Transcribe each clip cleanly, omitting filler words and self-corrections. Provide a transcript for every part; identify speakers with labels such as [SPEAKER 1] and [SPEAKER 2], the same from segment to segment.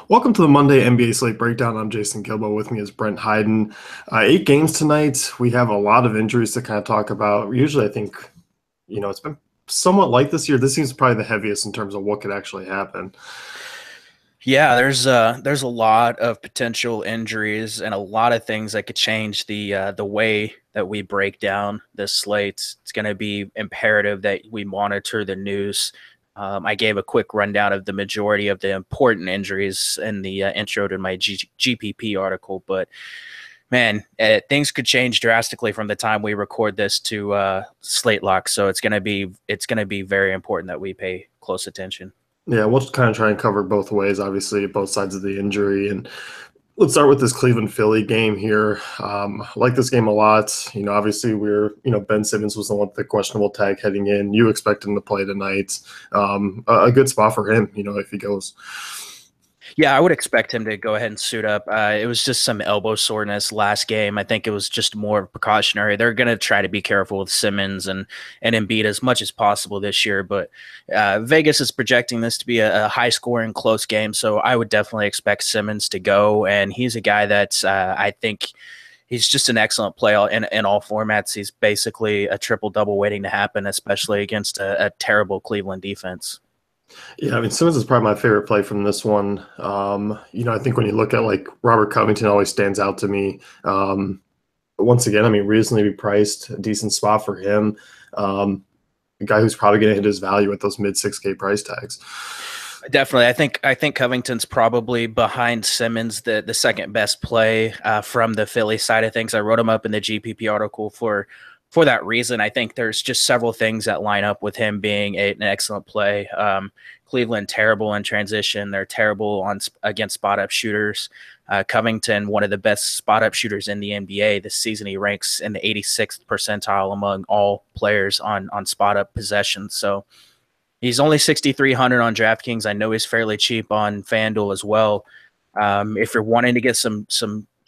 [SPEAKER 1] Welcome to the Monday NBA Slate Breakdown. I'm Jason Gilbo. With me is Brent Hyden. 8 games tonight. We have a lot of injuries to kind of talk about. Usually, I think, it's been somewhat like this year. This seems probably the heaviest in terms of what could actually happen.
[SPEAKER 2] Yeah, there's a lot of potential injuries and a lot of things that could change the way that we break down this slate. It's going to be imperative that we monitor the news. I gave a quick rundown of the majority of the important injuries in the intro to my GPP article, but man, things could change drastically from the time we record this to slate lock. So it's gonna be very important that we pay close attention.
[SPEAKER 1] Yeah, we'll just kind of try and cover both ways, obviously, both sides of the injury. And let's start with this Cleveland Philly game here. I like this game a lot. Obviously, Ben Simmons was the one with the questionable tag heading in. You expect him to play tonight. A good spot for him, if he goes.
[SPEAKER 2] Yeah, I would expect him to go ahead and suit up. It was just some elbow soreness last game. I think it was just more precautionary. They're going to try to be careful with Simmons and Embiid as much as possible this year, but Vegas is projecting this to be a high-scoring, close game, so I would definitely expect Simmons to go, and he's a guy that I think he's just an excellent play in all formats. He's basically a triple-double waiting to happen, especially against a terrible Cleveland defense.
[SPEAKER 1] Yeah, I mean, Simmons is probably my favorite play from this one. I think when you look at like Robert Covington always stands out to me. But once again, I mean, reasonably priced, a decent spot for him. A guy who's probably going to hit his value at those mid 6K price tags.
[SPEAKER 2] Definitely, I think Covington's probably behind Simmons, the second best play from the Philly side of things. I wrote him up in the GPP article for that reason. I think there's just several things that line up with him being an excellent play. Cleveland terrible in transition. They're terrible against spot up shooters. Covington, one of the best spot up shooters in the NBA this season. He ranks in the 86th percentile among all players on spot up possessions. So he's only 6,300 on DraftKings. I know he's fairly cheap on FanDuel as well. If you're wanting to get some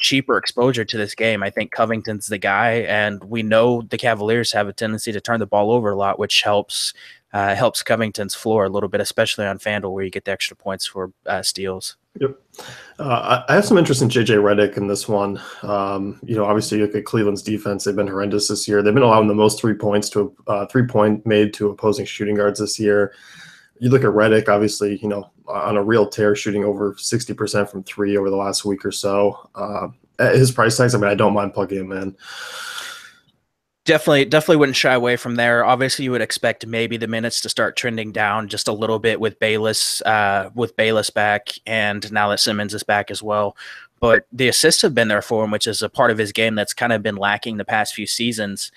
[SPEAKER 2] cheaper exposure to this game, I think Covington's the guy, and we know the Cavaliers have a tendency to turn the ball over a lot, which helps Covington's floor a little bit, especially on FanDuel where you get the extra points for steals.
[SPEAKER 1] Yep. I have some interest in JJ Redick in this one. Obviously you look at Cleveland's defense; they've been horrendous this year. They've been allowing the most 3 points to 3-point made to opposing shooting guards this year. You look at Redick, obviously, on a real tear, shooting over 60% from three over the last week or so. At his price tags, I mean, I don't mind plugging him in.
[SPEAKER 2] Definitely wouldn't shy away from there. Obviously, you would expect maybe the minutes to start trending down just a little bit with Bayless back, and now that Simmons is back as well. But the assists have been there for him, which is a part of his game that's kind of been lacking the past few seasons.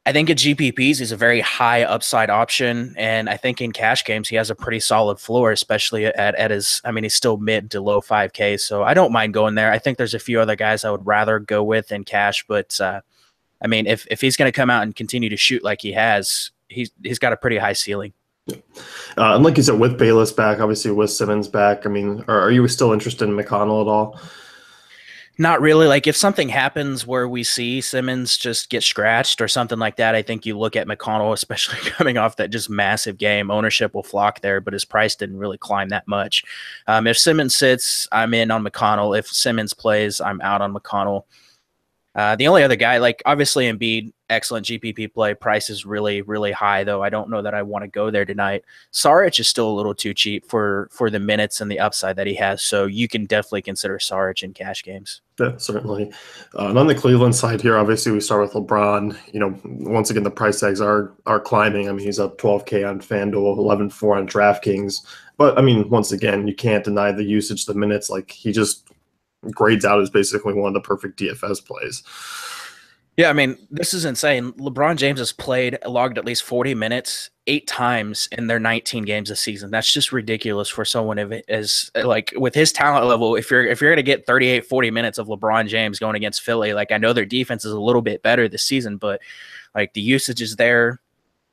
[SPEAKER 2] I think at GPPs, he's a very high upside option, and I think in cash games, he has a pretty solid floor, especially at his. I mean, he's still mid to low 5K, so I don't mind going there. I think there's a few other guys I would rather go with in cash, but I mean, if he's going to come out and continue to shoot like he has, he's got a pretty high ceiling.
[SPEAKER 1] And like you said, with Bayless back, obviously with Simmons back, I mean, are you still interested in McConnell at all?
[SPEAKER 2] Not really. Like if something happens where we see Simmons just get scratched or something like that, I think you look at McConnell, especially coming off that just massive game. Ownership will flock there, but his price didn't really climb that much. If Simmons sits, I'm in on McConnell. If Simmons plays, I'm out on McConnell. The only other guy, like obviously Embiid, excellent GPP play. Price is really, really high, though. I don't know that I want to go there tonight. Saric is still a little too cheap for the minutes and the upside that he has, so you can definitely consider Saric in cash games.
[SPEAKER 1] Yeah, certainly. And on the Cleveland side here, obviously we start with LeBron. Once again, the price tags are climbing. I mean, he's up 12K on FanDuel, 11.4 on DraftKings. But I mean, once again, you can't deny the usage, the minutes. Like he just grades out as basically one of the perfect DFS plays.
[SPEAKER 2] Yeah, I mean, this is insane. LeBron James has logged at least 40 minutes 8 times in their 19 games this season. That's just ridiculous for someone as like with his talent level. If you're going to get 38, 40 minutes of LeBron James going against Philly, like I know their defense is a little bit better this season, but like the usage is there.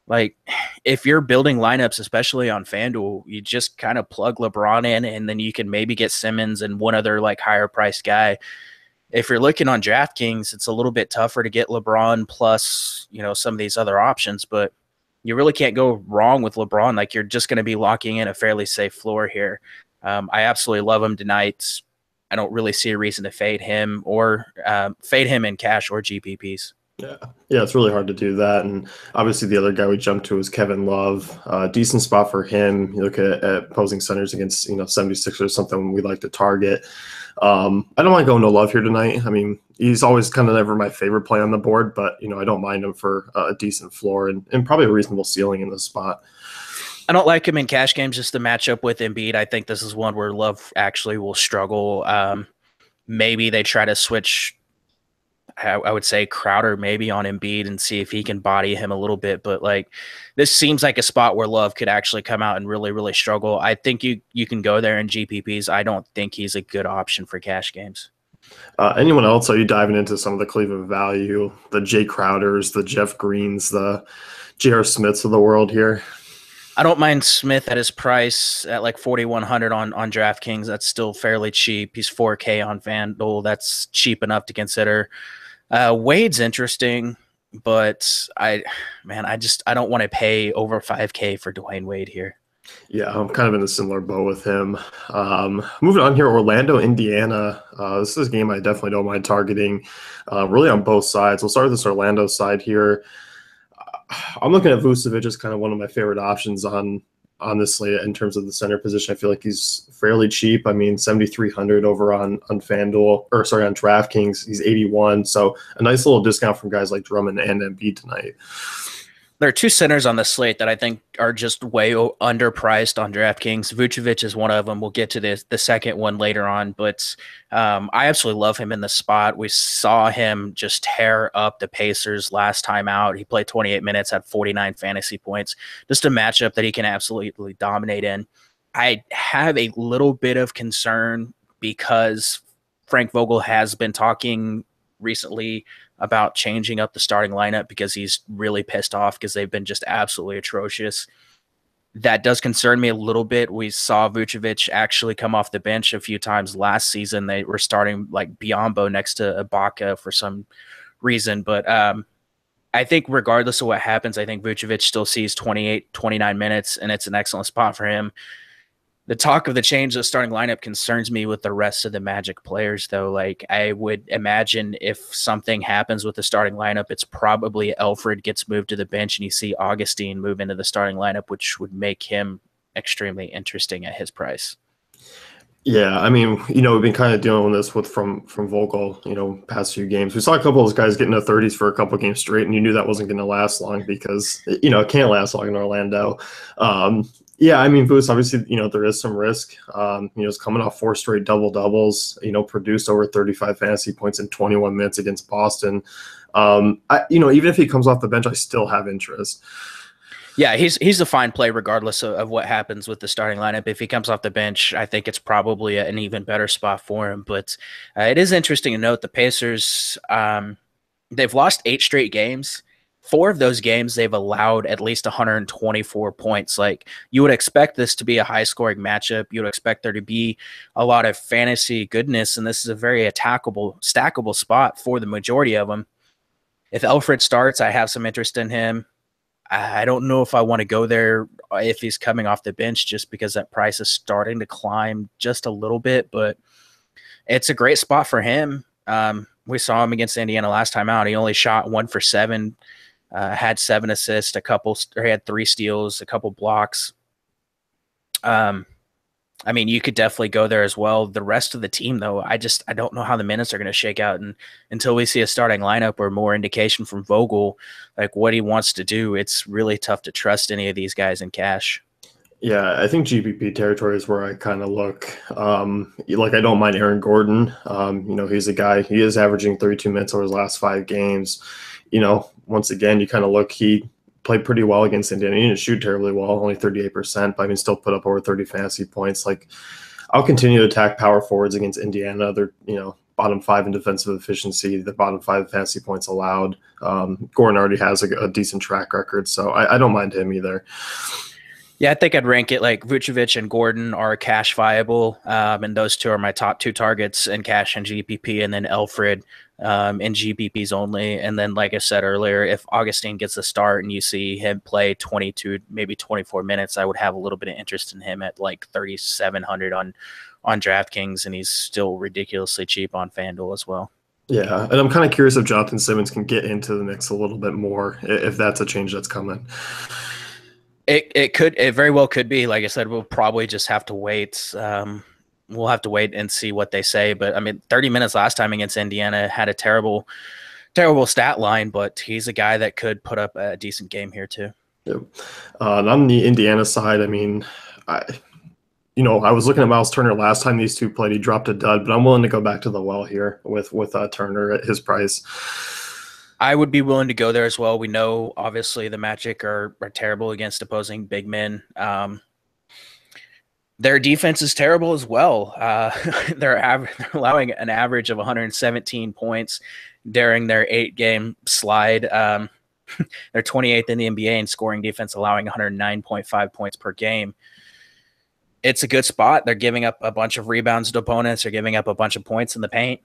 [SPEAKER 2] Like if you're building lineups, especially on FanDuel, you just kind of plug LeBron in and then you can maybe get Simmons and one other like higher priced guy. If you're looking on DraftKings, it's a little bit tougher to get LeBron plus, some of these other options, but you really can't go wrong with LeBron. Like you're just going to be locking in a fairly safe floor here. I absolutely love him tonight. I don't really see a reason to fade him or fade him in cash or GPPs.
[SPEAKER 1] Yeah, yeah, it's really hard to do that. And obviously, the other guy we jumped to is Kevin Love. Decent spot for him. You look at opposing centers against 76 or something we like to target. I don't mind going to Love here tonight. I mean, he's always kind of never my favorite play on the board, but I don't mind him for a decent floor and probably a reasonable ceiling in this spot.
[SPEAKER 2] I don't like him in cash games just to match up with Embiid. I think this is one where Love actually will struggle. Maybe they try to switch, I would say Crowder maybe on Embiid and see if he can body him a little bit. But like this seems like a spot where Love could actually come out and really, really struggle. I think you can go there in GPPs. I don't think he's a good option for cash games.
[SPEAKER 1] Anyone else? Are you diving into some of the Cleveland value, the Jay Crowders, the Jeff Greens, the J.R. Smiths of the world here?
[SPEAKER 2] I don't mind Smith at his price at like 4,100 on DraftKings. That's still fairly cheap. He's 4K on FanDuel. That's cheap enough to consider. Wade's interesting, but I don't want to pay over 5K for Dwayne Wade here.
[SPEAKER 1] Yeah, I'm kind of in a similar boat with him. Moving on here, Orlando, Indiana. This is a game I definitely don't mind targeting, really on both sides. We'll start with this Orlando side here. I'm looking at Vucevic as kind of one of my favorite options on this slate in terms of the center position. I feel like he's fairly cheap. I mean, 7,300 over on FanDuel, or sorry, on DraftKings. He's 81, so a nice little discount from guys like Drummond and Embiid tonight.
[SPEAKER 2] There are two centers on the slate that I think are just way underpriced on DraftKings. Vucevic is one of them. We'll get to the second one later on, but I absolutely love him in the spot. We saw him just tear up the Pacers last time out. He played 28 minutes, had 49 fantasy points. Just a matchup that he can absolutely dominate in. I have a little bit of concern because Frank Vogel has been talking recently about changing up the starting lineup because he's really pissed off because they've been just absolutely atrocious. That does concern me a little bit. We saw Vucevic actually come off the bench a few times last season. They were starting like Biyombo next to Ibaka for some reason. But I think regardless of what happens, I think Vucevic still sees 28, 29 minutes, and it's an excellent spot for him. The talk of the change of the starting lineup concerns me with the rest of the Magic players, though. Like, I would imagine if something happens with the starting lineup, it's probably Alfred gets moved to the bench and you see Augustine move into the starting lineup, which would make him extremely interesting at his price.
[SPEAKER 1] Yeah, I mean, we've been kind of dealing with this from Vogel, past few games. We saw a couple of those guys get in the 30s for a couple of games straight, and you knew that wasn't going to last long because, it can't last long in Orlando. Yeah, I mean, Boost, obviously, there is some risk. It's coming off 4 straight double-doubles, produced over 35 fantasy points in 21 minutes against Boston. Even if he comes off the bench, I still have interest.
[SPEAKER 2] Yeah, he's a fine play regardless of what happens with the starting lineup. If he comes off the bench, I think it's probably an even better spot for him. But it is interesting to note the Pacers, they've lost 8 straight games. 4 of those games, they've allowed at least 124 points. Like, you would expect this to be a high-scoring matchup. You would expect there to be a lot of fantasy goodness, and this is a very attackable, stackable spot for the majority of them. If Alfred starts, I have some interest in him. I don't know if I want to go there if he's coming off the bench just because that price is starting to climb just a little bit, but it's a great spot for him. We saw him against Indiana last time out. He only shot 1 for 7. Had 7 assists, he had 3 steals, a couple blocks. I mean, you could definitely go there as well. The rest of the team, though, I don't know how the minutes are going to shake out. And until we see a starting lineup or more indication from Vogel, like what he wants to do, it's really tough to trust any of these guys in cash.
[SPEAKER 1] Yeah, I think GPP territory is where I kind of look. I don't mind Aaron Gordon. He's a guy, he is averaging 32 minutes over his last 5 games. Once again, you kind of look, he played pretty well against Indiana. He didn't shoot terribly well, only 38%, but I mean, still put up over 30 fantasy points. Like, I'll continue to attack power forwards against Indiana. They're, bottom 5 in defensive efficiency, the bottom 5 fantasy points allowed. Gordon already has a decent track record, so I don't mind him either.
[SPEAKER 2] Yeah, I think I'd rank it like Vucevic and Gordon are cash viable, and those two are my top 2 targets in cash and GPP, and then Alfred in GPPs only. And then, like I said earlier, if Augustine gets a start and you see him play 22, maybe 24 minutes, I would have a little bit of interest in him at like 3,700 on DraftKings, and he's still ridiculously cheap on FanDuel as well.
[SPEAKER 1] Yeah, and I'm kind of curious if Jonathan Simmons can get into the mix a little bit more, if that's a change that's coming.
[SPEAKER 2] It very well could be. Like I said, we'll probably just have to wait. We'll have to wait and see what they say. But I mean, 30 minutes last time against Indiana, had a terrible stat line, but he's a guy that could put up a decent game here too.
[SPEAKER 1] Yep. And on the Indiana side, I mean, I was looking at Miles Turner last time these two played. He dropped a dud, but I'm willing to go back to the well here with Turner at his price.
[SPEAKER 2] I would be willing to go there as well. We know, obviously, the Magic are terrible against opposing big men. Their defense is terrible as well. They're allowing an average of 117 points during their 8-game slide. They're 28th in the NBA in scoring defense, allowing 109.5 points per game. It's a good spot. They're giving up a bunch of rebounds to opponents. They're giving up a bunch of points in the paint.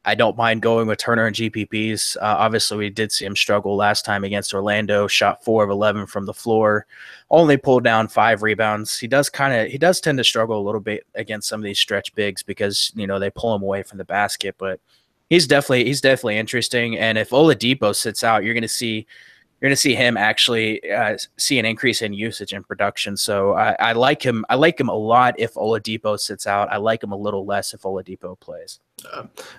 [SPEAKER 2] I don't mind going with Turner and GPPs. Obviously, we did see him struggle last time against Orlando. Shot 4 of 11 from the floor, only pulled down 5 rebounds. He does tend to struggle a little bit against some of these stretch bigs because they pull him away from the basket. But he's definitely interesting. And if Oladipo sits out, you're going to see him actually see an increase in usage and production. So I like him. I like him a lot if Oladipo sits out. I like him a little less if Oladipo plays.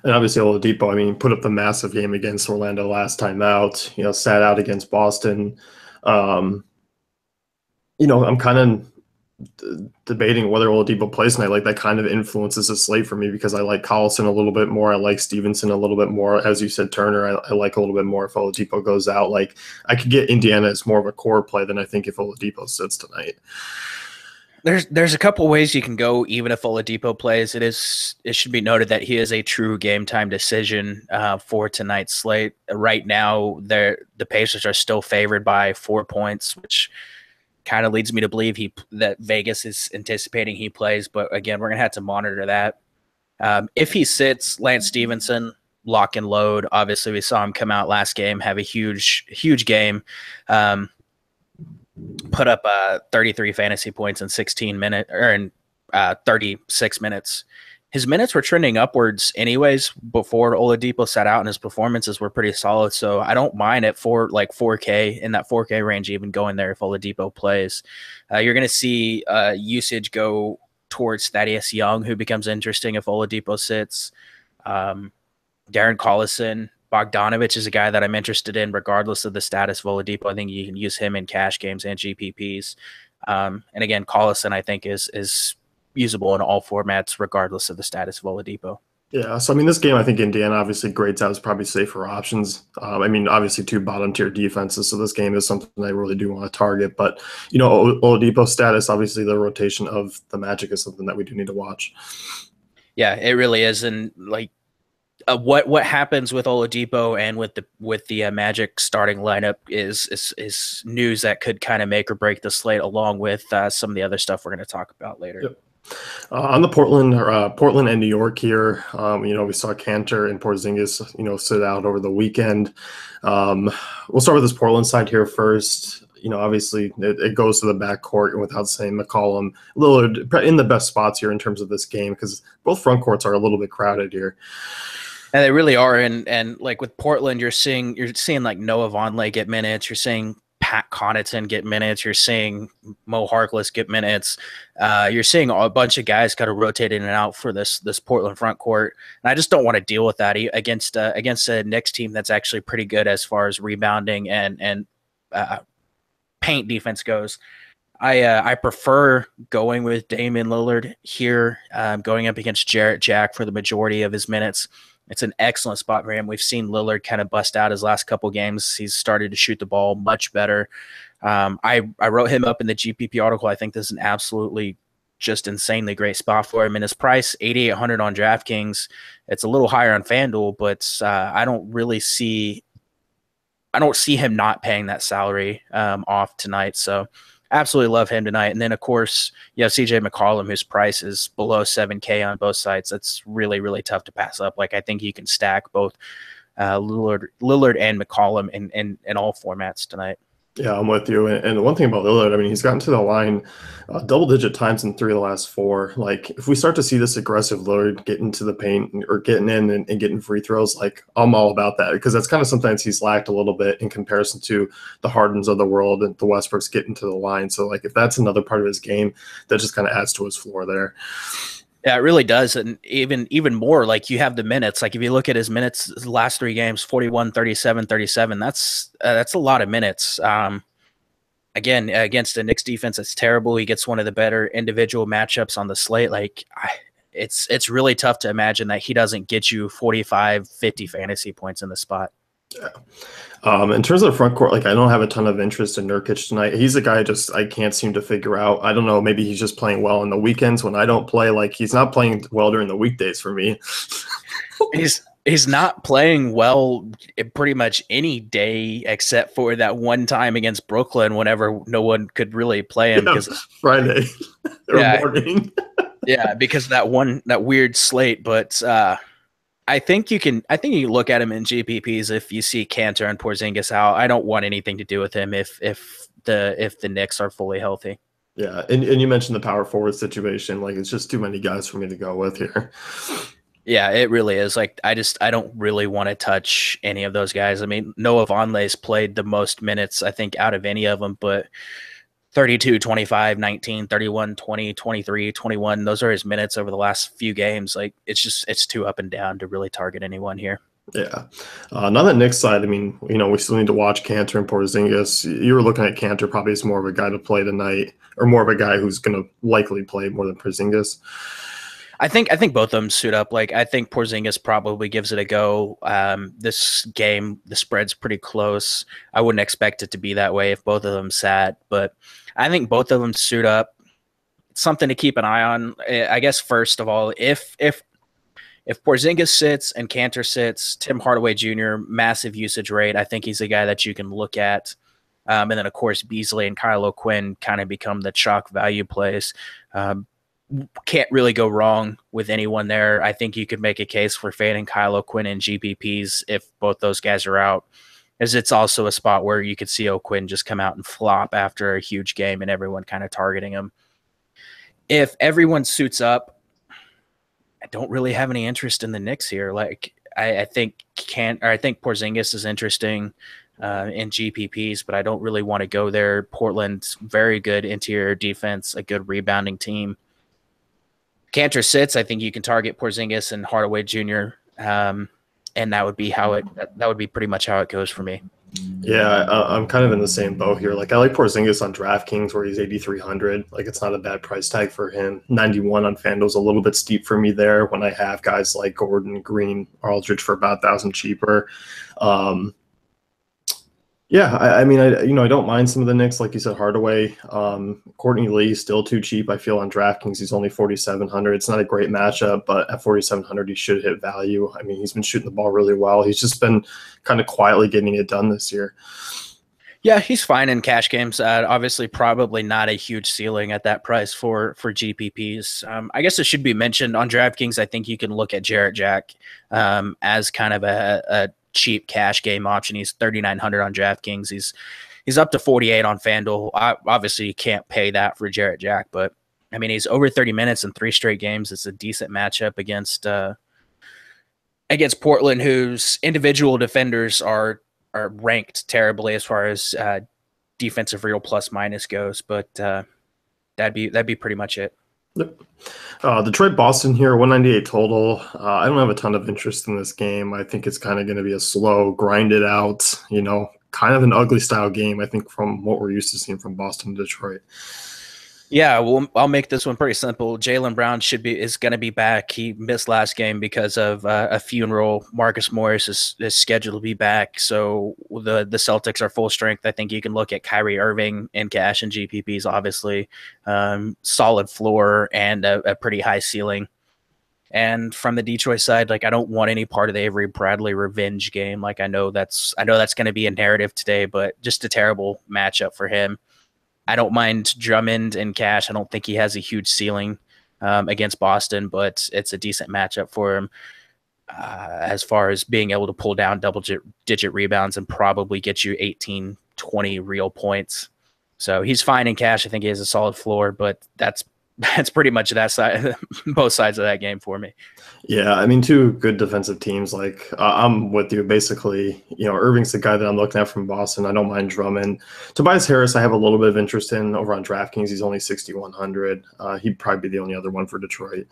[SPEAKER 1] And obviously Oladipo, I mean, put up the massive game against Orlando last time out, sat out against Boston. I'm kind of debating whether Oladipo plays tonight. Like, that kind of influences the slate for me because I like Collison a little bit more. I like Stevenson a little bit more. As you said, Turner, I like a little bit more if Oladipo goes out. Like, I could get Indiana as more of a core play than I think if Oladipo sits tonight.
[SPEAKER 2] There's a couple ways you can go even if Oladipo plays. It should be noted that he is a true game time decision for tonight's slate. Right now, the Pacers are still favored by 4 points, which kind of leads me to believe that Vegas is anticipating he plays. But again, we're gonna have to monitor that. If he sits, Lance Stevenson, lock and load. Obviously, we saw him come out last game, have a huge game. Put up 33 fantasy points in 16 minutes or in 36 minutes. His minutes were trending upwards anyways before Oladipo sat out, and his performances were pretty solid. So I don't mind at 4K in that 4K range, even going there if Oladipo plays. You're going to see usage go towards Thaddeus Young, who becomes interesting if Oladipo sits. Darren Collison, Bogdanovich is a guy that I'm interested in regardless of the status of Oladipo. I think you can use him in cash games and GPPs. And again, Collison, I think, is usable in all formats regardless of the status of Oladipo.
[SPEAKER 1] Yeah, so I mean, this game, I think Indiana obviously grades out as probably safer options. I mean, obviously 2 bottom tier defenses, so this game is something I really do want to target. But Oladipo's status, obviously the rotation of the Magic is something that we do need to watch.
[SPEAKER 2] Yeah, it really is, and like what happens with Oladipo and with the Magic starting lineup is news that could kind of make or break the slate, along with some of the other stuff we're going to talk about later.
[SPEAKER 1] Yep. On the Portland and New York here, we saw Cantor and Porzingis, sit out over the weekend. We'll start with this Portland side here first. Obviously it goes to the backcourt, and without saying, McCollum, Lillard in the best spots here in terms of this game because both front courts are a little bit crowded here.
[SPEAKER 2] And they really are, and like with Portland, you're seeing like Noah Vonleh get minutes. You're seeing Pat Connaughton get minutes. You're seeing Mo Harkless get minutes. You're seeing a bunch of guys kind of rotate in and out for this Portland front court, and I just don't want to deal with that against a Knicks team that's actually pretty good as far as rebounding and paint defense goes. I prefer going with Damian Lillard here, going up against Jarrett Jack for the majority of his minutes. It's an excellent spot for him. We've seen Lillard kind of bust out his last couple games. He's started to shoot the ball much better. I wrote him up in the GPP article. I think this is an absolutely just insanely great spot for him. And his price, 8,800 on DraftKings. It's a little higher on FanDuel, but I don't see him not paying that salary off tonight. So absolutely love him tonight. And then, of course, you have CJ McCollum, whose price is below 7K on both sides. That's really, really tough to pass up. Like, I think you can stack both Lillard and McCollum in all formats tonight.
[SPEAKER 1] Yeah, I'm with you. And one thing about Lillard, I mean, he's gotten to the line double-digit times in 3 of the last 4. Like, if we start to see this aggressive Lillard getting to the paint or getting in and getting free throws, like, I'm all about that because that's kind of sometimes he's lacked a little bit in comparison to the Hardens of the world and the Westbrooks getting to the line. So, like, if that's another part of his game, that just kind of adds to his floor there.
[SPEAKER 2] Yeah, it really does. And even more, like you have the minutes. Like if you look at his minutes, his last 3 games, 41, 37, 37, that's a lot of minutes. Again, against the Knicks defense, it's terrible. He gets one of the better individual matchups on the slate. Like it's really tough to imagine that he doesn't get you 45, 50 fantasy points in the spot.
[SPEAKER 1] Yeah. In terms of the front court, like I don't have a ton of interest in Nurkic tonight. He's a guy I can't seem to figure out. I don't know. Maybe he's just playing well on the weekends when I don't play. Like he's not playing well during the weekdays for me.
[SPEAKER 2] He's not playing well pretty much any day except for that one time against Brooklyn whenever no one could really play him because
[SPEAKER 1] Friday or morning.
[SPEAKER 2] Yeah, because that weird slate, but I think you can look at him in GPPs if you see Cantor and Porzingis out. I don't want anything to do with him if the Knicks are fully healthy.
[SPEAKER 1] Yeah, and you mentioned the power forward situation. Like it's just too many guys for me to go with here.
[SPEAKER 2] Yeah, it really is. Like I don't really want to touch any of those guys. I mean, Noah Vonleh's played the most minutes I think out of any of them, but 32, 25, 19, 31, 20, 23, 21. Those are his minutes over the last few games. Like it's too up and down to really target anyone here.
[SPEAKER 1] Yeah. Not that Knicks side. I mean, we still need to watch Cantor and Porzingis. You were looking at Cantor probably as more of a guy to play tonight or more of a guy who's going to likely play more than Porzingis.
[SPEAKER 2] I think both of them suit up. Like I think Porzingis probably gives it a go. This game, the spread's pretty close. I wouldn't expect it to be that way if both of them sat, but I think both of them suit up. It's something to keep an eye on. I guess first of all, if Porzingis sits and Cantor sits, Tim Hardaway Jr. massive usage rate. I think he's a guy that you can look at. And then of course Beasley and Kyle O'Quinn kind of become the chalk value plays. Can't really go wrong with anyone there. I think you could make a case for fading Kyle O'Quinn and GPPs if both those guys are out, as it's also a spot where you could see O'Quinn just come out and flop after a huge game and everyone kind of targeting him. If everyone suits up, I don't really have any interest in the Knicks here. Like I think Porzingis is interesting in GPPs, but I don't really want to go there. Portland's very good interior defense, a good rebounding team. Cantor sits, I think you can target Porzingis and Hardaway Jr. And that would be pretty much how it goes for me.
[SPEAKER 1] Yeah, I'm kind of in the same boat here. Like I like Porzingis on DraftKings where he's 8,300. Like it's not a bad price tag for him. 91 on FanDuel's a little bit steep for me there when I have guys like Gordon, Green, Aldridge for about 1,000 cheaper. Yeah, I mean, I don't mind some of the Knicks, like you said, Hardaway. Courtney Lee still too cheap. I feel on DraftKings he's only 4,700. It's not a great matchup, but at 4,700 he should hit value. I mean, he's been shooting the ball really well. He's just been kind of quietly getting it done this year.
[SPEAKER 2] Yeah, he's fine in cash games. Obviously, probably not a huge ceiling at that price for GPPs. I guess it should be mentioned on DraftKings. I think you can look at Jarrett Jack as kind of a cheap cash game option. He's 3,900 on DraftKings. He's up to 48 on FanDuel. Obviously, you can't pay that for Jarrett Jack, but I mean, he's over 30 minutes in 3 straight games. It's a decent matchup against Portland, whose individual defenders are ranked terribly as far as defensive real plus minus goes. But that'd be pretty much it.
[SPEAKER 1] Yep. Detroit Boston here, 198 total. I don't have a ton of interest in this game. I think it's kind of going to be a slow, grinded out, kind of an ugly style game, I think, from what we're used to seeing from Boston and Detroit.
[SPEAKER 2] Yeah, well, I'll make this one pretty simple. Jaylen Brown is going to be back. He missed last game because of a funeral. Marcus Morris is scheduled to be back, so the Celtics are full strength. I think you can look at Kyrie Irving in cash and GPPs, obviously. Solid floor and a pretty high ceiling. And from the Detroit side, like I don't want any part of the Avery Bradley revenge game. Like I know that's going to be a narrative today, but just a terrible matchup for him. I don't mind Drummond and cash. I don't think he has a huge ceiling against Boston, but it's a decent matchup for him. as far as being able to pull down double-digit rebounds and probably get you 18, 20 real points. So he's fine in cash. I think he has a solid floor, but that's pretty much that side, both sides of that game for me.
[SPEAKER 1] Yeah, I mean, two good defensive teams. Like, I'm with you. Basically, Irving's the guy that I'm looking at from Boston. I don't mind Drummond. Tobias Harris, I have a little bit of interest in over on DraftKings. He's only 6,100. He'd probably be the only other one for Detroit.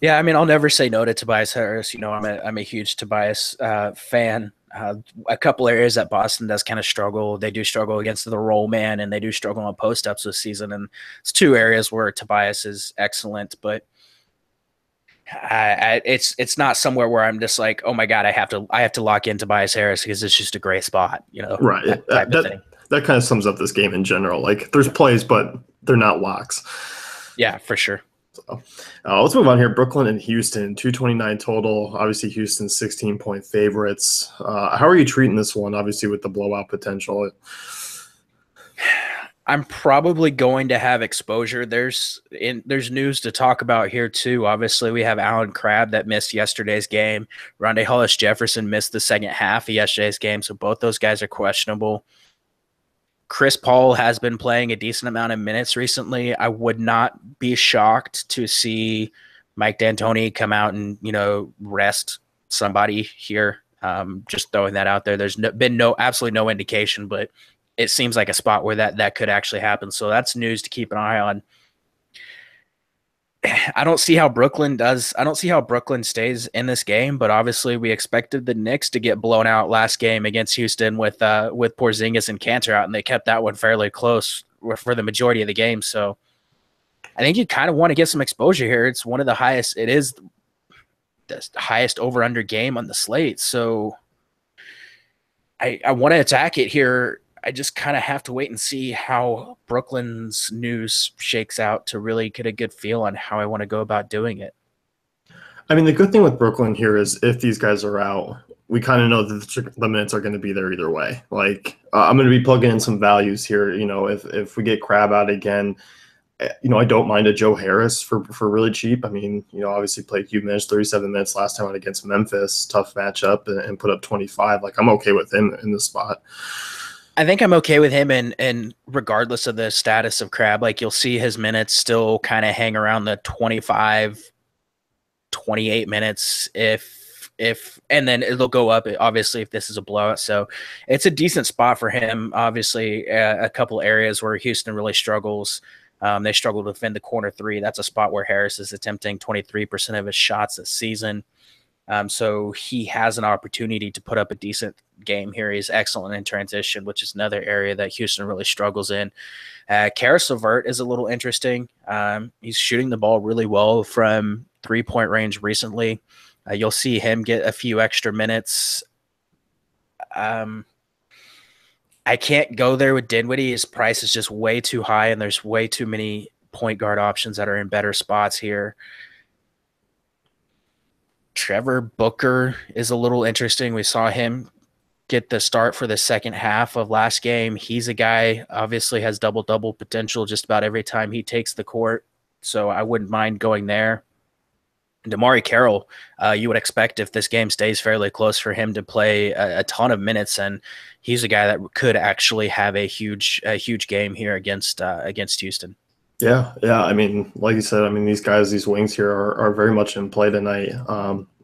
[SPEAKER 2] Yeah, I mean, I'll never say no to Tobias Harris. I'm a huge Tobias fan. A couple areas that Boston does kind of struggle. They do struggle against the roll man, and they do struggle on post ups this season. And it's two areas where Tobias is excellent, but it's not somewhere where I'm just like, oh my god, I have to lock in Tobias Harris because it's just a great spot,
[SPEAKER 1] Right.
[SPEAKER 2] that type of thing.
[SPEAKER 1] That kind of sums up this game in general. Like, there's plays, but they're not locks.
[SPEAKER 2] Yeah, for sure.
[SPEAKER 1] So, let's move on here. Brooklyn and Houston, 229 total. Obviously, Houston's 16-point favorites. How are you treating this one? Obviously, with the blowout potential.
[SPEAKER 2] I'm probably going to have exposure. There's news to talk about here too. Obviously, we have Alan Crabb that missed yesterday's game. Rondae Hollis-Jefferson missed the second half of yesterday's game, so both those guys are questionable. Chris Paul has been playing a decent amount of minutes recently. I would not be shocked to see Mike D'Antoni come out and rest somebody here. Just throwing that out there. There's been absolutely no indication, but it seems like a spot where that could actually happen. So that's news to keep an eye on. I don't see how Brooklyn stays in this game, but obviously we expected the Knicks to get blown out last game against Houston with Porzingis and Kanter out, and they kept that one fairly close for the majority of the game. So I think you kind of want to get some exposure here. It's one of the highest. It is the highest over/under game on the slate. So I want to attack it here. I just kind of have to wait and see how Brooklyn's news shakes out to really get a good feel on how I want to go about doing it.
[SPEAKER 1] I mean, the good thing with Brooklyn here is if these guys are out, we kind of know that the minutes are going to be there either way. Like, I'm going to be plugging in some values here. If we get Crab out again, I don't mind a Joe Harris for really cheap. I mean, obviously played few minutes, 37 minutes last time out against Memphis, tough matchup, and put up 25. Like, I'm okay with him in this spot.
[SPEAKER 2] I think I'm okay with him, and regardless of the status of Crab, like you'll see his minutes still kind of hang around the 25, 28 minutes and then it'll go up obviously if this is a blowout. So it's a decent spot for him. Obviously, a couple areas where Houston really struggles. They struggle to defend the corner three. That's a spot where Harris is attempting 23% of his shots this season. So he has an opportunity to put up a decent game here. He's excellent in transition, which is another area that Houston really struggles in. Karis LeVert is a little interesting. He's shooting the ball really well from three-point range recently. You'll see him get a few extra minutes. I can't go there with Dinwiddie. His price is just way too high, and there's way too many point guard options that are in better spots here. Trevor Booker is a little interesting. We saw him get the start for the second half of last game. He's a guy, obviously has double-double potential just about every time he takes the court, so I wouldn't mind going there. DeMarre Carroll, you would expect if this game stays fairly close for him to play a ton of minutes, and he's a guy that could actually have a huge game here against Houston. Yeah.
[SPEAKER 1] I mean, like you said, these guys, these wings here are very much in play tonight.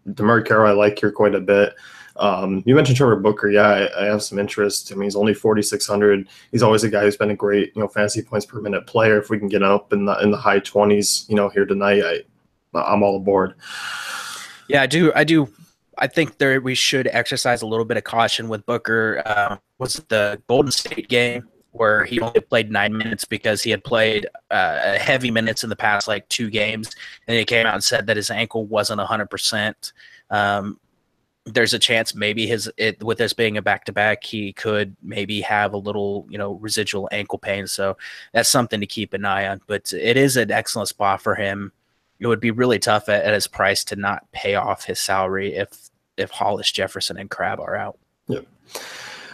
[SPEAKER 1] DeMarre Carroll, I like here quite a bit. You mentioned Trevor Booker. Yeah, I have some interest. He's only 4,600. He's always a guy who's been a great, fantasy points per minute player. If we can get up in the high 20s, here tonight, I'm all aboard.
[SPEAKER 2] Yeah, I do. I think we should exercise a little bit of caution with Booker. Was it the Golden State game where he only played 9 minutes because he had played heavy minutes in the past 2 games, and he came out and said that his ankle wasn't 100%. There's a chance maybe with this being a back-to-back, he could maybe have a little residual ankle pain. So that's something to keep an eye on. But it is an excellent spot for him. It would be really tough at his price to not pay off his salary if Hollis, Jefferson, and Crab are out.
[SPEAKER 1] Yep.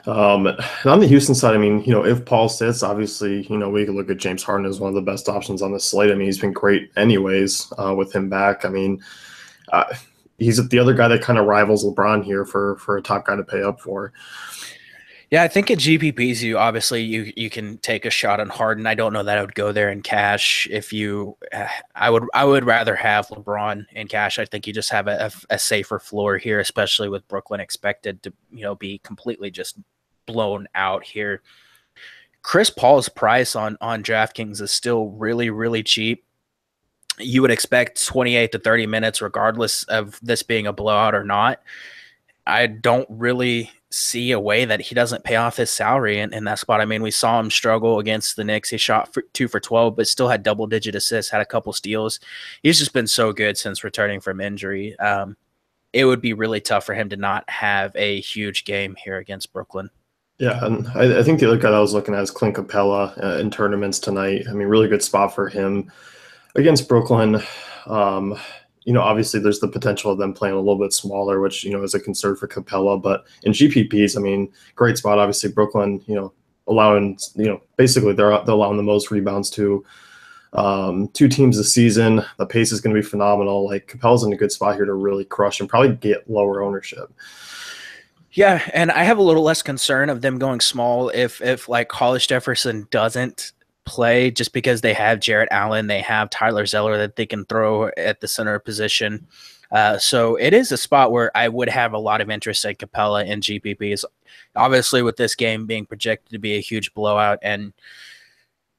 [SPEAKER 1] On the Houston side, if Paul sits, obviously, we could look at James Harden as one of the best options on the slate. He's been great anyways with him back. he's the other guy that kind of rivals LeBron here for a top guy to pay up for.
[SPEAKER 2] Yeah, I think at GPPs, you can take a shot on Harden. I don't know that I would go there in cash. If you, I would rather have LeBron in cash. I think you just have a safer floor here, especially with Brooklyn expected to be completely just blown out here. Chris Paul's price on DraftKings is still really, really cheap. You would expect 28 to 30 minutes, regardless of this being a blowout or not. I don't really see a way that he doesn't pay off his salary in that spot. I mean, we saw him struggle against the Knicks. He shot 2 for 12, but still had double-digit assists, had a couple steals. He's just been so good since returning from injury. It would be really tough for him to not have a huge game here against Brooklyn.
[SPEAKER 1] Yeah, and I think the other guy that I was looking at is Clint Capella in tournaments tonight. I mean, really good spot for him against Brooklyn. Obviously there's the potential of them playing a little bit smaller, which, is a concern for Capella. But in GPPs, I mean, great spot. Obviously Brooklyn, allowing, basically they're allowing the most rebounds to two teams this season. The pace is going to be phenomenal. Like, Capella's in a good spot here to really crush and probably get lower ownership.
[SPEAKER 2] Yeah, and I have a little less concern of them going small if like Hollis Jefferson doesn't play, just because they have Jarrett Allen, they have Tyler Zeller that they can throw at the center position. So it is a spot where I would have a lot of interest in Capella and GPPs. Obviously, with this game being projected to be a huge blowout and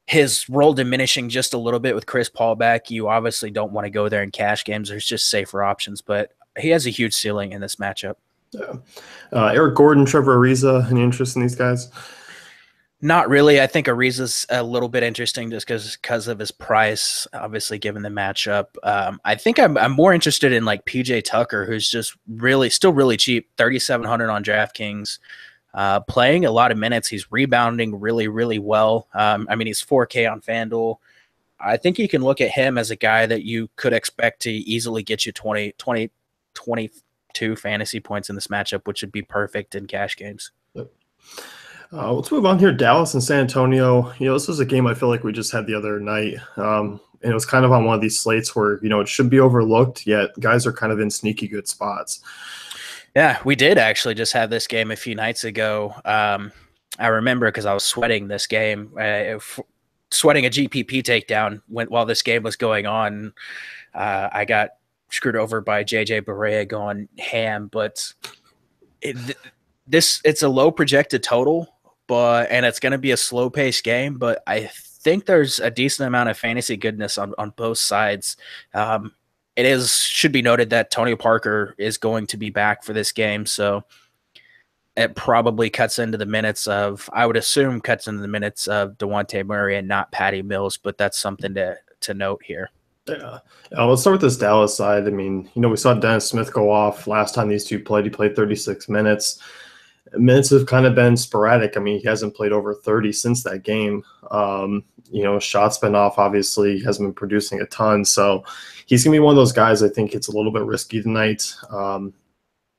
[SPEAKER 2] his role diminishing just a little bit with Chris Paul back, you obviously don't want to go there in cash games. There's just safer options, but he has a huge ceiling in this matchup.
[SPEAKER 1] Yeah. Eric Gordon, Trevor Ariza, any interest in these guys?
[SPEAKER 2] Not really. I think Ariza's a little bit interesting just because of his price, obviously, given the matchup. I think I'm more interested in like PJ Tucker, who's just still really cheap, 3,700 on DraftKings, playing a lot of minutes. He's rebounding really, really well. I mean, he's 4K on FanDuel. I think you can look at him as a guy that you could expect to easily get you 22 fantasy points in this matchup, which would be perfect in cash games.
[SPEAKER 1] Let's move on here. Dallas and San Antonio. This was a game I feel like we just had the other night. And it was kind of on one of these slates where, it should be overlooked, yet guys are kind of in sneaky good spots.
[SPEAKER 2] Yeah, we did actually just have this game a few nights ago. I remember because I was sweating this game, sweating a GPP takedown while this game was going on. I got screwed over by JJ Barea going ham, but it's a low projected total, and it's going to be a slow paced game, but I think there's a decent amount of fantasy goodness on both sides. Should be noted that Tony Parker is going to be back for this game, so it probably cuts into the minutes of DeJounte Murray and not Patty Mills, but that's something to note here.
[SPEAKER 1] Yeah. Let's start with this Dallas side. I mean, we saw Dennis Smith go off last time these two played. He played 36 minutes. Minutes have kind of been sporadic. I mean, he hasn't played over 30 since that game. Shots been off, obviously. He hasn't been producing a ton. So he's going to be one of those guys I think it's a little bit risky tonight.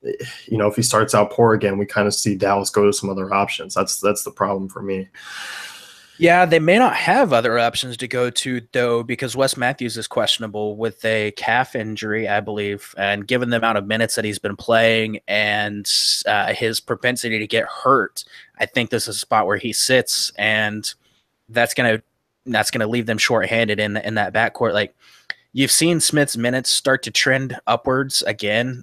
[SPEAKER 1] If he starts out poor again, we kind of see Dallas go to some other options. That's the problem for me.
[SPEAKER 2] Yeah, they may not have other options to go to, though, because Wes Matthews is questionable with a calf injury, I believe. And given the amount of minutes that he's been playing and his propensity to get hurt, I think this is a spot where he sits, and that's gonna leave them shorthanded in that backcourt. Like, you've seen Smith's minutes start to trend upwards again.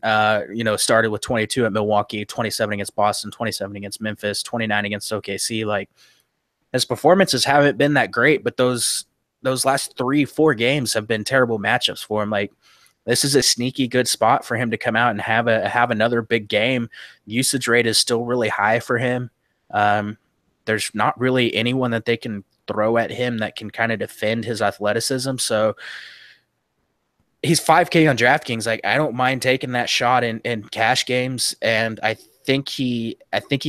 [SPEAKER 2] Started with 22 at Milwaukee, 27 against Boston, 27 against Memphis, 29 against OKC. Like, his performances haven't been that great, but those last 3-4 games have been terrible matchups for him. Like, this is a sneaky good spot for him to come out and have another big game. Usage rate is still really high for him. There's not really anyone that they can throw at him that can kind of defend his athleticism. So he's 5K on DraftKings. Like, I don't mind taking that shot in cash games, and I think he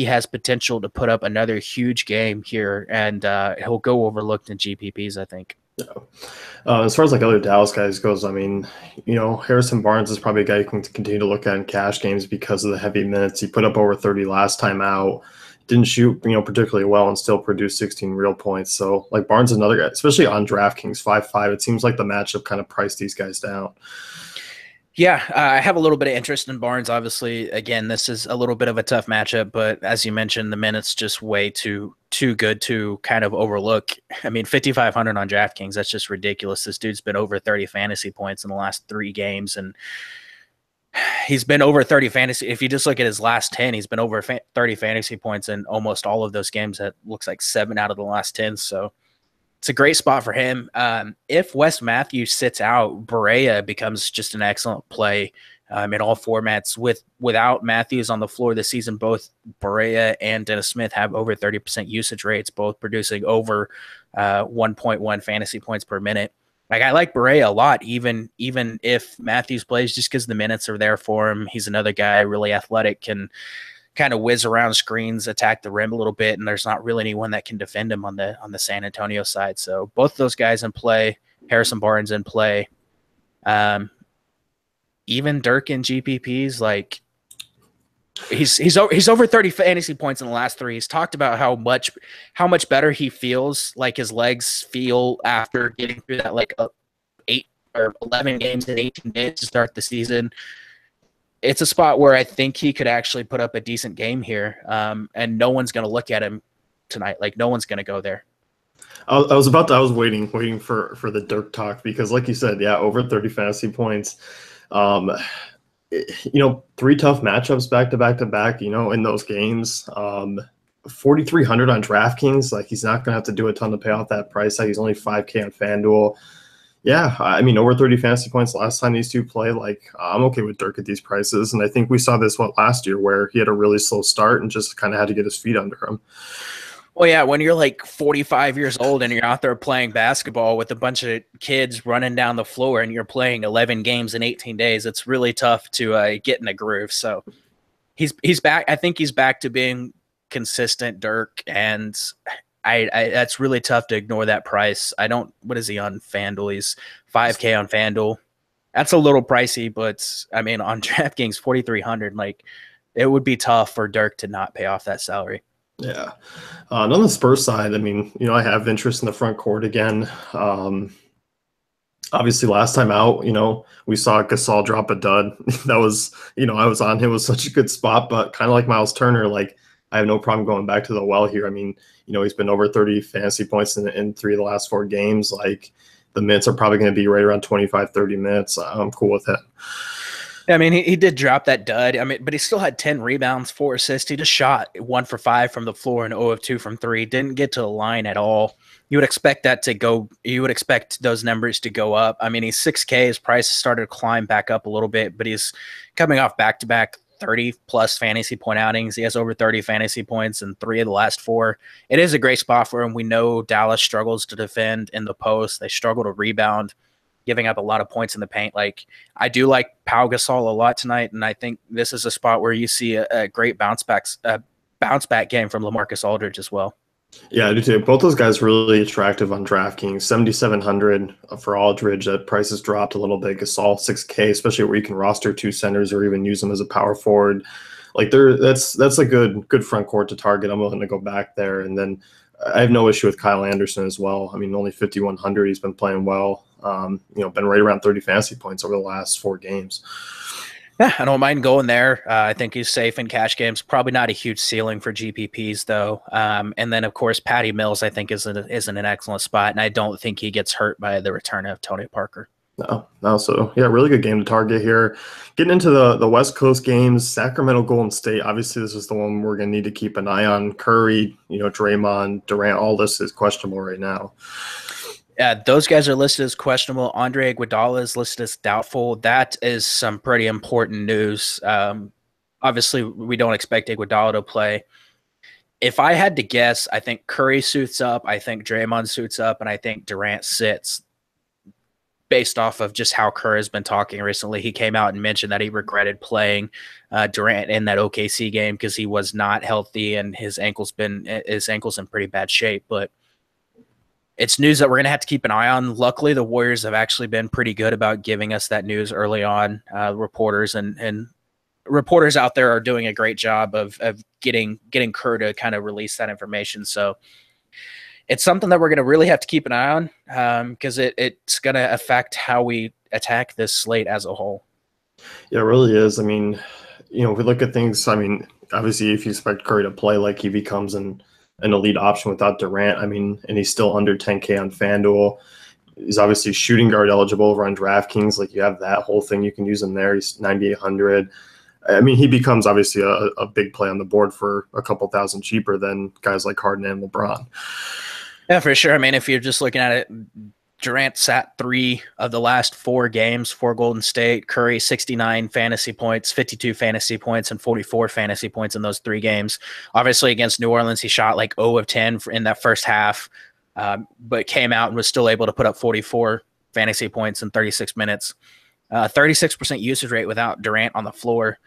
[SPEAKER 2] has potential to put up another huge game here, and he'll go overlooked in GPPs, I think.
[SPEAKER 1] Yeah. As far as like other Dallas guys goes, I mean, Harrison Barnes is probably a guy you can continue to look at in cash games because of the heavy minutes. He put up over 30 last time out. Didn't shoot, particularly well, and still produced 16 real points. So, like, Barnes is another guy, especially on DraftKings 5-5. It seems like the matchup kind of priced these guys down.
[SPEAKER 2] Yeah, I have a little bit of interest in Barnes. Obviously, again, this is a little bit of a tough matchup, but as you mentioned, the minutes just way too good to kind of overlook. I mean, 5,500 on DraftKings, that's just ridiculous. This dude's been over 30 fantasy points in the last 3 games, and he's been over 30 fantasy. If you just look at his last 10, he's been over 30 fantasy points in almost all of those games. That looks like 7 out of the last 10. So it's a great spot for him. If Wes Matthews sits out, Berea becomes just an excellent play in all formats. Without Matthews on the floor this season, both Berea and Dennis Smith have over 30% usage rates, both producing over 1.1 fantasy points per minute. Like, I like Berea a lot, even if Matthews plays, just because the minutes are there for him. He's another guy, really athletic, can kind of whiz around screens, attack the rim a little bit, and there's not really anyone that can defend him on the San Antonio side. So both those guys in play. Harrison Barnes in play. Even Dirk in GPPs, like he's over 30 fantasy points in the last 3. He's talked about how much better he feels, like his legs feel after getting through that, like 8 or 11 games in 18 days to start the season. It's a spot where I think he could actually put up a decent game here, and no one's going to look at him tonight. Like, no one's going to go there.
[SPEAKER 1] I was waiting for the Dirk talk, because like you said, yeah, over 30 fantasy points. 3 tough matchups back to back to back, in those games. 4,300 on DraftKings. Like, he's not going to have to do a ton to pay off that price tag. He's only 5K on FanDuel. Yeah, I mean, over 30 fantasy points last time these two play. Like, I'm okay with Dirk at these prices. And I think we saw this last year, where he had a really slow start and just kind of had to get his feet under him.
[SPEAKER 2] Well, yeah, when you're like 45 years old and you're out there playing basketball with a bunch of kids running down the floor and you're playing 11 games in 18 days, it's really tough to get in a groove. So he's back. I think he's back to being consistent, Dirk, and I that's really tough to ignore that price. What is he on FanDuel? He's 5K on FanDuel. That's a little pricey, but I mean, on DraftKings, 4,300, like, it would be tough for Dirk to not pay off that salary.
[SPEAKER 1] Yeah. And on the Spurs side, I mean, I have interest in the front court again. Obviously, last time out, we saw Gasol drop a dud. That was, I was on him. It was such a good spot, but kind of like Miles Turner, like, I have no problem going back to the well here. I mean, he's been over 30 fantasy points in 3 of the last 4 games. Like, the minutes are probably going to be right around 25, 30 minutes. I'm cool with it.
[SPEAKER 2] I mean, he did drop that dud. I mean, but he still had 10 rebounds, 4 assists. He just shot 1 for 5 from the floor and 0 of 2 from 3. Didn't get to the line at all. You would expect those numbers to go up. I mean, he's 6K. His price started to climb back up a little bit, but he's coming off back-to-back 30-plus fantasy point outings. He has over 30 fantasy points in 3 of the last 4. It is a great spot for him. We know Dallas struggles to defend in the post. They struggle to rebound, giving up a lot of points in the paint. Like, I do like Pau Gasol a lot tonight, and I think this is a spot where you see a great bounce back game from LaMarcus Aldridge as well.
[SPEAKER 1] Yeah, I do too. Both those guys really attractive on DraftKings. 7,700 for Aldridge. That price has dropped a little bit. Gasol 6K, especially where you can roster 2 centers or even use them as a power forward. Like, that's a good front court to target. I'm willing to go back there. And then I have no issue with Kyle Anderson as well. I mean, only 5,100. He's been playing well. Been right around 30 fantasy points over the last 4 games.
[SPEAKER 2] Yeah, I don't mind going there. I think he's safe in cash games. Probably not a huge ceiling for GPPs, though. And then, of course, Patty Mills, I think, is in an excellent spot, and I don't think he gets hurt by the return of Tony Parker.
[SPEAKER 1] No. So, yeah, really good game to target here. Getting into the West Coast games, Sacramento, Golden State. Obviously, this is the one we're going to need to keep an eye on. Curry, Draymond, Durant, all this is questionable right now.
[SPEAKER 2] Yeah, those guys are listed as questionable. Andre Iguodala is listed as doubtful. That is some pretty important news. Obviously, we don't expect Iguodala to play. If I had to guess, I think Curry suits up, I think Draymond suits up, and I think Durant sits, based off of just how Curry has been talking recently. He came out and mentioned that he regretted playing Durant in that OKC game because he was not healthy and his ankle's in pretty bad shape. But it's news that we're going to have to keep an eye on. Luckily, the Warriors have actually been pretty good about giving us that news early on. Reporters and reporters out there are doing a great job of getting Kerr to kind of release that information. So it's something that we're going to really have to keep an eye on because it's going to affect how we attack this slate as a whole.
[SPEAKER 1] Yeah, it really is. I mean, if we look at things, I mean, obviously, if you expect Curry to play like he becomes an elite option without Durant, I mean, and he's still under 10K on FanDuel. He's obviously shooting guard eligible over on DraftKings. Like you have that whole thing you can use him there. He's 9,800. I mean, he becomes obviously a big play on the board for a couple thousand cheaper than guys like Harden and LeBron.
[SPEAKER 2] Yeah, for sure. I mean, if you're just looking at it, Durant sat 3 of the last 4 games for Golden State. Curry, 69 fantasy points, 52 fantasy points, and 44 fantasy points in those 3 games. Obviously, against New Orleans, he shot like 0 of 10 in that first half, but came out and was still able to put up 44 fantasy points in 36 minutes. 36% usage rate without Durant on the floor.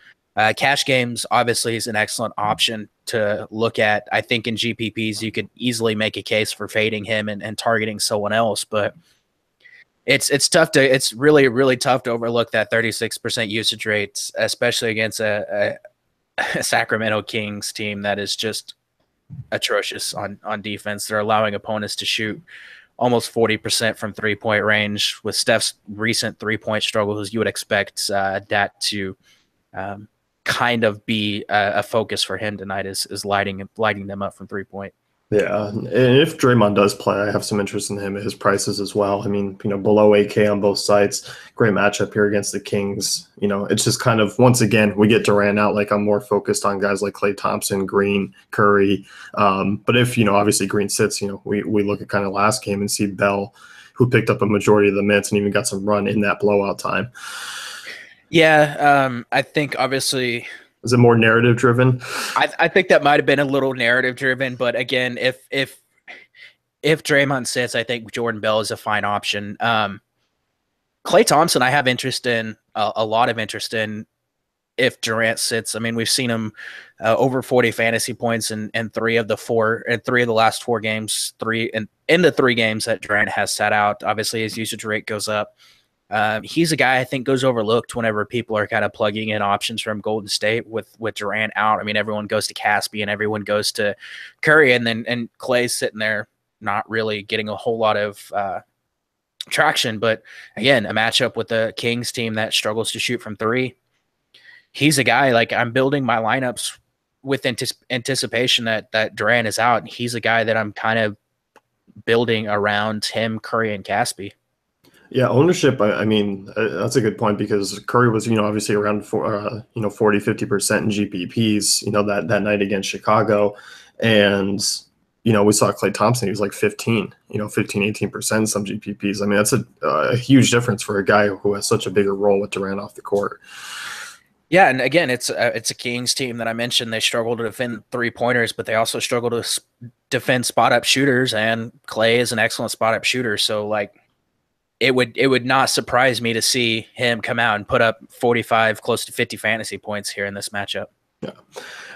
[SPEAKER 2] Cash games obviously is an excellent option to look at. I think in GPPs you could easily make a case for fading him and targeting someone else, but it's really tough to overlook that 36% usage rate, especially against a Sacramento Kings team that is just atrocious on defense. They're allowing opponents to shoot almost 40% from 3-point range. With Steph's recent 3-point struggles, you would expect that to kind of be a focus for him tonight is lighting them up from 3-point.
[SPEAKER 1] Yeah, and if Draymond does play, I have some interest in him at his prices as well. I mean, below 8K on both sides. Great matchup here against the Kings. It's just kind of, once again, we get Durant out. Like I'm more focused on guys like Klay Thompson, Green, Curry. But if, obviously Green sits, we look at kind of last game and see Bell, who picked up a majority of the minutes and even got some run in that blowout time.
[SPEAKER 2] Yeah, I think obviously –
[SPEAKER 1] is it more narrative driven?
[SPEAKER 2] I think that might have been a little narrative driven, but again, if Draymond sits, I think Jordan Bell is a fine option. Klay Thompson, I have interest in a lot of interest in if Durant sits. I mean, we've seen him over 40 fantasy points in 3 of the last 4 games, in the 3 games that Durant has sat out. Obviously, his usage rate goes up. He's a guy I think goes overlooked whenever people are kind of plugging in options from Golden State with Durant out. I mean, everyone goes to Caspi and everyone goes to Curry, and Clay's sitting there not really getting a whole lot of traction. But again, a matchup with the Kings team that struggles to shoot from 3. He's a guy, like, I'm building my lineups with anticipation that Durant is out. He's a guy that I'm kind of building around him, Curry, and Caspi.
[SPEAKER 1] Yeah, ownership, I mean, that's a good point because Curry was, obviously around 40, 50% in GPPs, that night against Chicago. And, we saw Klay Thompson, he was like 15, 18% in some GPPs. I mean, that's a huge difference for a guy who has such a bigger role with Durant off the court.
[SPEAKER 2] Yeah, and again, it's a Kings team that I mentioned. They struggle to defend 3-pointers, but they also struggle to defend spot-up shooters, and Klay is an excellent spot-up shooter. So, like, it would not surprise me to see him come out and put up 45, close to 50 fantasy points here in this matchup.
[SPEAKER 1] Yeah.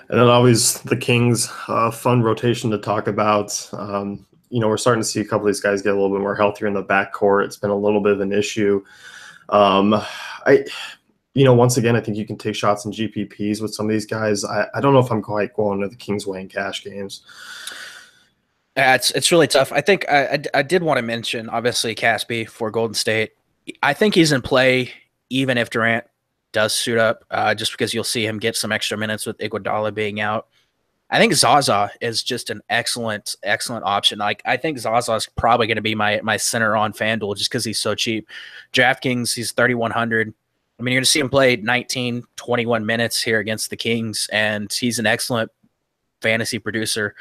[SPEAKER 1] And then always the Kings, fun rotation to talk about. We're starting to see a couple of these guys get a little bit more healthier in the backcourt. It's been a little bit of an issue. Once again, I think you can take shots in GPPs with some of these guys. I don't know if I'm quite going to the Kings way in cash games.
[SPEAKER 2] It's really tough. I think I did want to mention, obviously, Caspi for Golden State. I think he's in play even if Durant does suit up, just because you'll see him get some extra minutes with Iguodala being out. I think Zaza is just an excellent option. Like, I think Zaza is probably going to be my center on FanDuel just because he's so cheap. DraftKings, he's 3,100. I mean, you're going to see him play 19, 21 minutes here against the Kings, and he's an excellent fantasy producer.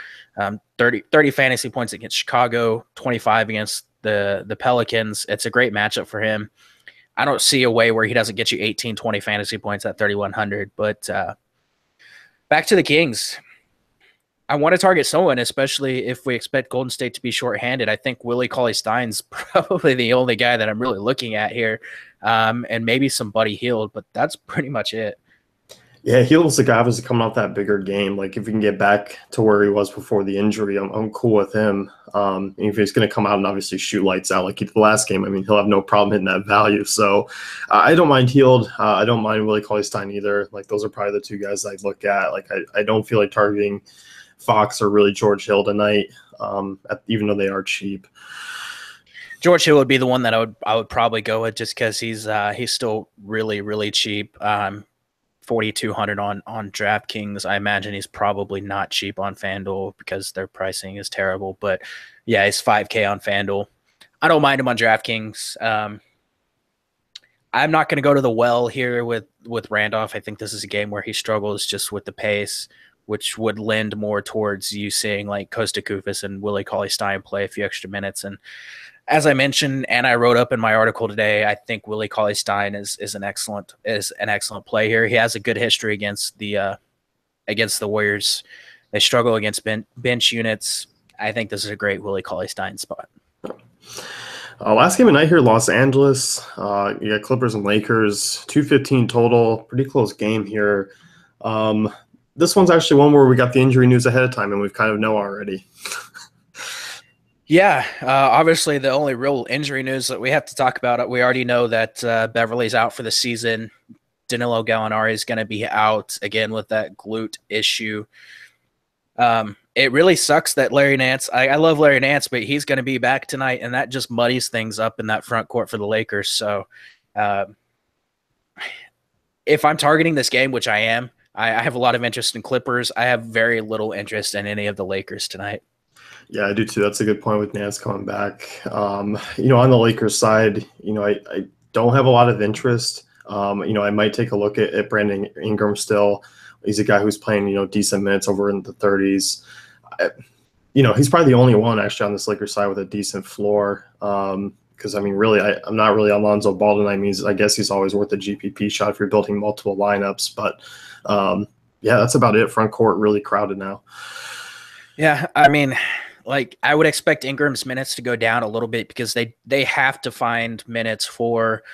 [SPEAKER 2] 30 fantasy points against Chicago, 25 against the Pelicans. It's a great matchup for him. I don't see a way where he doesn't get you 18, 20 fantasy points at 3,100. But back to the Kings. I want to target someone, especially if we expect Golden State to be shorthanded. I think Willie Cauley-Stein's probably the only guy that I'm really looking at here, and maybe some Buddy Hield, but that's pretty much it.
[SPEAKER 1] Yeah, Hield's the guy obviously coming off that bigger game. Like, if he can get back to where he was before the injury, I'm cool with him. If he's going to come out and obviously shoot lights out like he did the last game, I mean, he'll have no problem hitting that value. So I don't mind Hield. I don't mind Willie Cauley-Stein either. Like, those are probably the 2 guys I'd look at. Like, I don't feel like targeting Fox or really George Hill tonight, even though they are cheap.
[SPEAKER 2] George Hill would be the one that I would probably go with just because he's still really really cheap. 4,200 on DraftKings. I imagine he's probably not cheap on FanDuel because their pricing is terrible. But yeah, he's 5K on FanDuel. I don't mind him on DraftKings. I'm not going to go to the well here with Randolph. I think this is a game where he struggles just with the pace, which would lend more towards you seeing like Costa Koufos and Willie Cauley-Stein play a few extra minutes. And as I mentioned, and I wrote up in my article today, I think Willie Cauley-Stein is an excellent play here. He has a good history against the Warriors. They struggle against bench units. I think this is a great Willie Cauley-Stein spot.
[SPEAKER 1] Last game of night here, Los Angeles. You got Clippers and Lakers, 215 total. Pretty close game here. This one's actually one where we got the injury news ahead of time, and we've kind of know already.
[SPEAKER 2] Yeah, obviously the only real injury news that we have to talk about, we already know that Beverly's out for the season. Danilo Gallinari is going to be out again with that glute issue. It really sucks that Larry Nance, I love Larry Nance, but he's going to be back tonight, and that just muddies things up in that front court for the Lakers. So if I'm targeting this game, which I am, I have a lot of interest in Clippers. I have very little interest in any of the Lakers tonight.
[SPEAKER 1] Yeah, I do too. That's a good point with Nance coming back. On the Lakers side, I don't have a lot of interest. I might take a look at Brandon Ingram still. He's a guy who's playing, decent minutes over in the 30s. He's probably the only one actually on this Lakers side with a decent floor. Because, really, I'm not really on Lonzo Ball tonight. I guess he's always worth a GPP shot if you're building multiple lineups. But, that's about it. Front court really crowded now.
[SPEAKER 2] Yeah, I would expect Ingram's minutes to go down a little bit because they have to find minutes for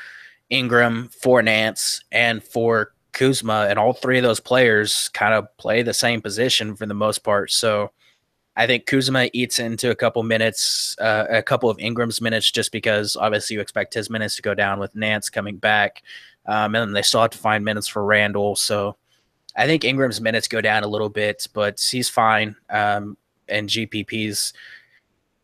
[SPEAKER 2] Ingram, for Nance, and for Kuzma, and all three of those players kind of play the same position for the most part. So I think Kuzma eats into a couple of Ingram's minutes just because obviously you expect his minutes to go down with Nance coming back. And then they still have to find minutes for Randall. So I think Ingram's minutes go down a little bit, but he's fine. And GPPs.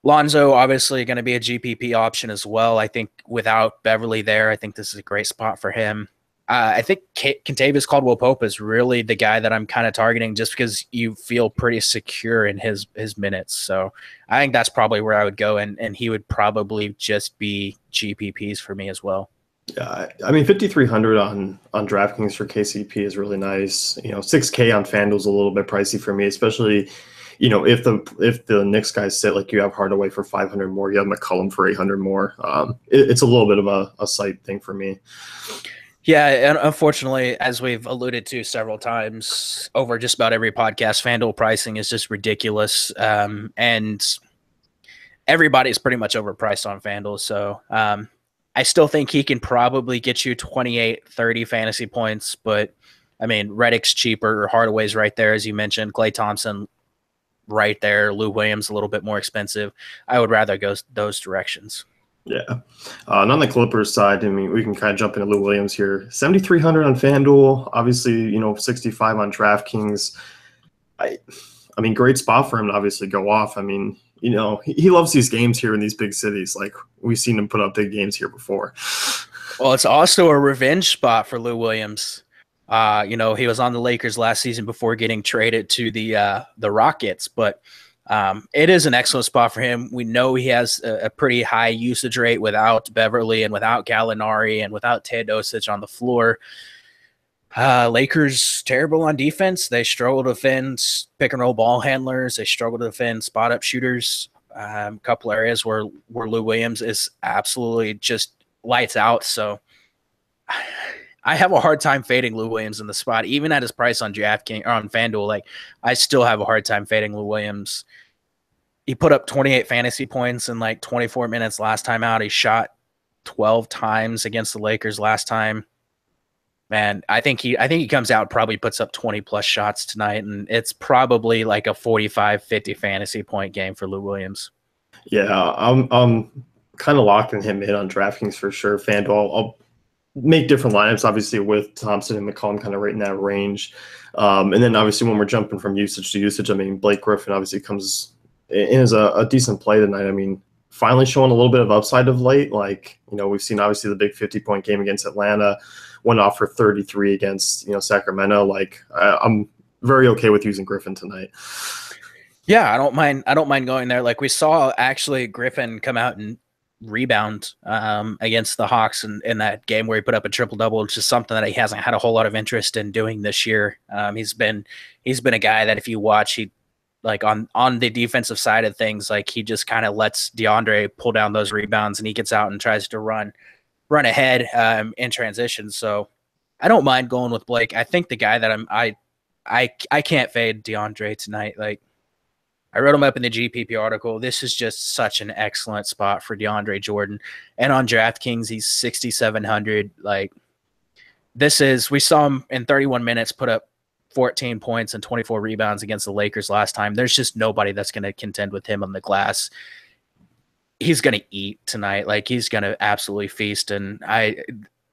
[SPEAKER 2] Lonzo obviously going to be a GPP option as well. I think without Beverly there, I think this is a great spot for him. I think Kentavious Caldwell-Pope is really the guy that I'm kind of targeting just because you feel pretty secure in his minutes. So I think that's probably where I would go, and he would probably just be GPPs for me as well.
[SPEAKER 1] Yeah, 5,300 on DraftKings for KCP is really nice. 6K on FanDuel is a little bit pricey for me, especially if the Knicks guys sit, like you have Hardaway for 500 more, you have McCollum for 800 more. It's a little bit of a sight thing for me.
[SPEAKER 2] Yeah, and unfortunately, as we've alluded to several times over just about every podcast, FanDuel pricing is just ridiculous, and everybody's pretty much overpriced on FanDuel. So I still think he can probably get you 28, 30 fantasy points, but Redick's cheaper, Hardaway's right there, as you mentioned, Klay Thompson right there, Lou Williams a little bit more expensive. I would rather go those directions.
[SPEAKER 1] Yeah. And on the Clippers side, we can kind of jump into Lou Williams here. 7,300 on FanDuel, obviously, 65 on DraftKings. Great spot for him to obviously go off. He loves these games here in these big cities. Like, we've seen him put up big games here before.
[SPEAKER 2] Well, it's also a revenge spot for Lou Williams. He was on the Lakers last season before getting traded to the Rockets, but it is an excellent spot for him. We know he has a pretty high usage rate without Beverly and without Gallinari and without Teodosic on the floor. Lakers terrible on defense. They struggle to defend pick and roll ball handlers. They struggle to defend spot up shooters. A couple areas where Lou Williams is absolutely just lights out. So I have a hard time fading Lou Williams in the spot, even at his price on DraftKings or on FanDuel. Like, I still have a hard time fading Lou Williams. He put up 28 fantasy points in 24 minutes last time out. He shot 12 times against the Lakers last time. Man, I think he comes out, probably puts up 20 plus shots tonight, and it's probably like a 45-50 fantasy point game for Lou Williams.
[SPEAKER 1] Yeah, I'm kind of locking him in on DraftKings for sure. FanDuel, I'll make different lineups, obviously, with Thompson and McCollum kind of right in that range. And then obviously when we're jumping from usage to usage, Blake Griffin obviously comes in as a decent play tonight. finally showing a little bit of upside of late. Like, we've seen obviously the big 50-point game against Atlanta, went off for 33 against, Sacramento. Like, I'm very okay with using Griffin tonight.
[SPEAKER 2] Yeah, I don't mind going there. Like, we saw actually Griffin come out and rebound against the Hawks in that game where he put up a triple-double, which is something that he hasn't had a whole lot of interest in doing this year. He's been a guy that if you watch, he like on the defensive side of things, like he just kind of lets DeAndre pull down those rebounds and he gets out and tries to run ahead in transition. So I don't mind going with Blake. I think the guy that I can't fade DeAndre tonight. Like, I wrote him up in the GPP article. This is just such an excellent spot for DeAndre Jordan. And on DraftKings, he's 6,700. Like, we saw him in 31 minutes put up 14 points and 24 rebounds against the Lakers last time. There's just nobody that's going to contend with him on the glass. He's going to eat tonight. Like, he's going to absolutely feast. And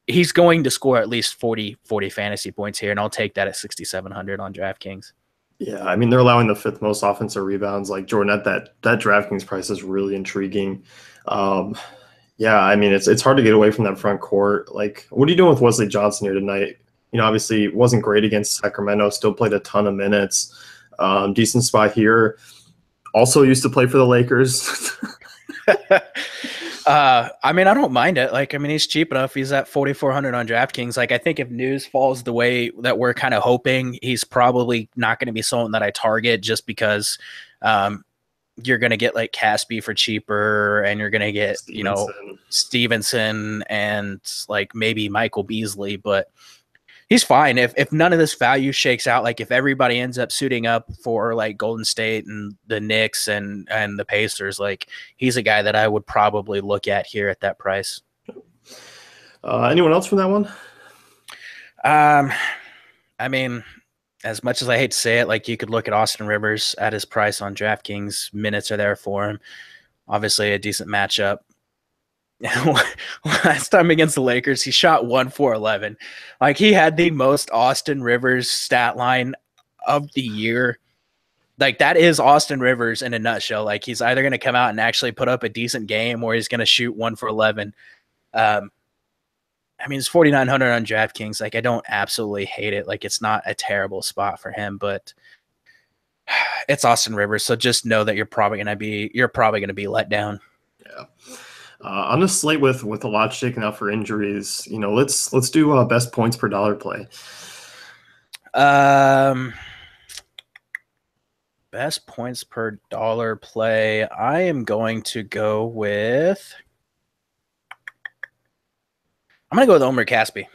[SPEAKER 2] he's going to score at least 40 fantasy points here. And I'll take that at 6,700 on DraftKings.
[SPEAKER 1] Yeah, I mean, they're allowing the 5th most offensive rebounds. Like, Jordan, at that DraftKings price is really intriguing. Yeah, I mean, it's hard to get away from that front court. Like, what are you doing with Wesley Johnson here tonight? Obviously wasn't great against Sacramento, still played a ton of minutes. Decent spot here. Also used to play for the Lakers.
[SPEAKER 2] I mean, I don't mind it. Like, I mean, he's cheap enough. He's at 4,400 on DraftKings. Like, I think if news falls the way that we're kind of hoping, he's probably not going to be someone that I target just because you're going to get like Caspi for cheaper and you're going to get, Stevenson and like maybe Michael Beasley, but he's fine. If none of this value shakes out, like if everybody ends up suiting up for like Golden State and the Knicks and the Pacers, like he's a guy that I would probably look at here at that price.
[SPEAKER 1] Anyone else from that one?
[SPEAKER 2] I mean, as much as I hate to say it, like you could look at Austin Rivers at his price on DraftKings. Minutes are there for him. Obviously a decent matchup. Last time against the Lakers, he shot 1-for-11. Like, he had the most Austin Rivers stat line of the year. Like, that is Austin Rivers in a nutshell. Like, he's either going to come out and actually put up a decent game or he's going to shoot 1-for-11. I mean, it's 4,900 on DraftKings. Like, I don't absolutely hate it. Like, it's not a terrible spot for him, but it's Austin Rivers. So just know that you're probably going to be let down.
[SPEAKER 1] Yeah. On the slate with a lot shaken out for injuries, let's do best points per dollar play.
[SPEAKER 2] Best points per dollar play. I am going to go with. I'm going to go with Omer Caspi.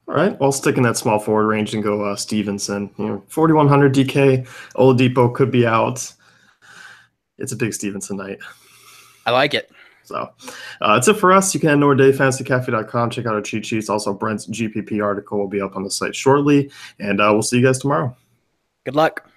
[SPEAKER 1] All right, I'll stick in that small forward range and go Stevenson. 4,100 DK. Oladipo could be out. It's a big Stevenson night.
[SPEAKER 2] I like it.
[SPEAKER 1] So that's it for us. You can head over to dayfantasycafe.com. Check out our cheat sheets. Also, Brent's GPP article will be up on the site shortly. And we'll see you guys tomorrow.
[SPEAKER 2] Good luck.